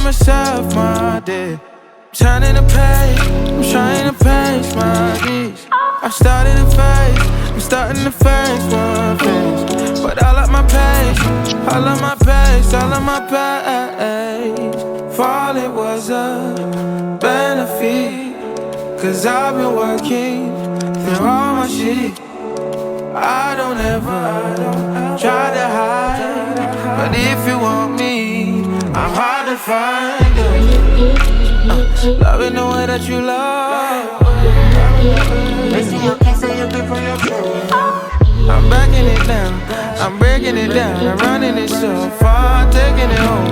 myself, my day. Turning the page, I'm trying to pace my days. I'm starting to face one face. But I like my pace, I love my pace, I love my pace. Fall, it was a benefit, 'cause I've been working through all my shit. I don't ever try to hide, but if you want me, I'm hard to find. Loving the way that you love. Missing your kiss and your grip on your throat. I'm backing it down, I'm breaking it down, I'm running it so far, taking it home.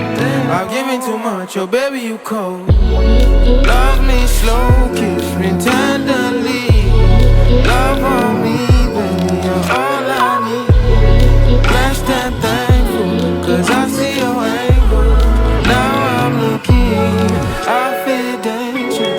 I've given too much, oh baby you cold. Love me slow, kiss me tenderly. Love on me, baby, you're all I need. Blessed and thankful, 'cause I see your angle. Now I'm looking, I feel danger.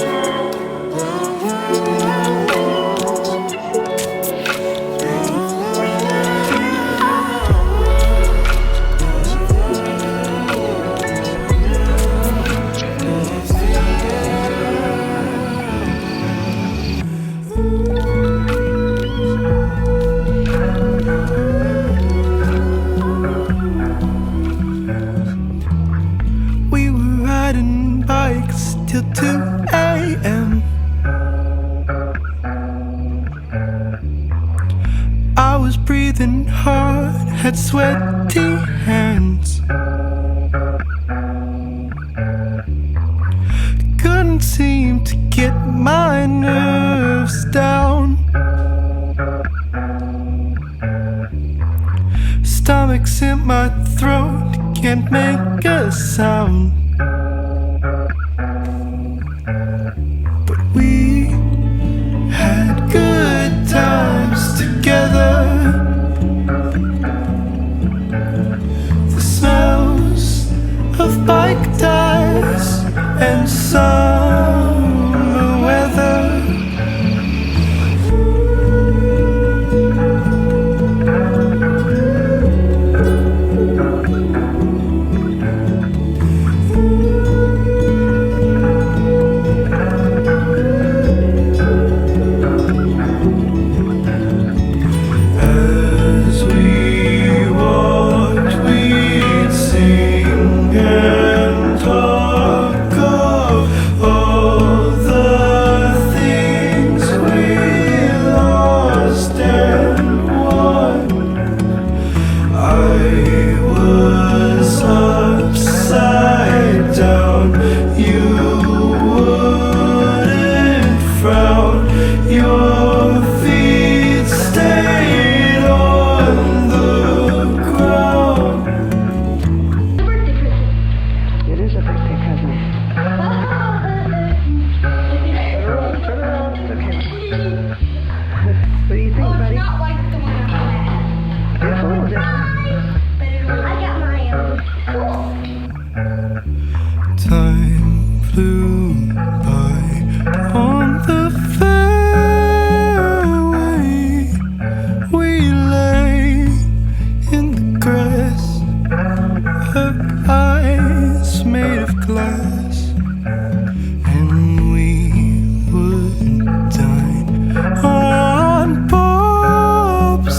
Till 2 a.m. I was breathing hard, had sweaty hands. Couldn't seem to get my nerves down. Stomach's in my throat, can't make a sound. We had good times together. The smells of bike tires and summer weather. Time flew by on the fairway. We lay in the grass, her eyes made of glass, and we would dine on Bob's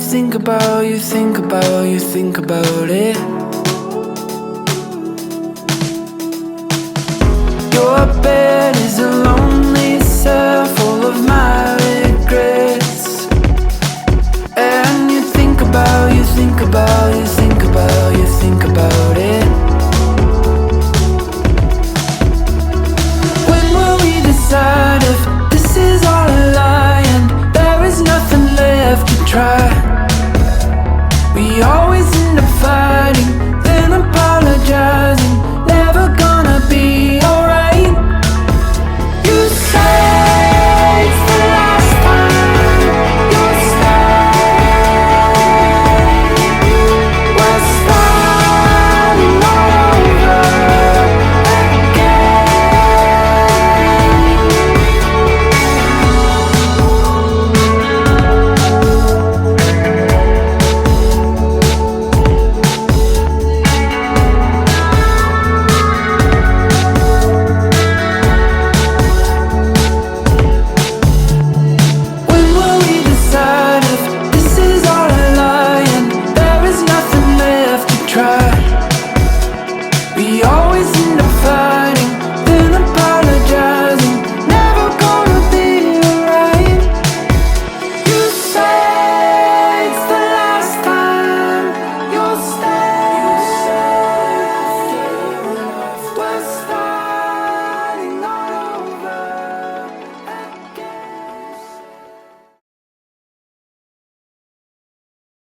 think about, you think about, you think about it.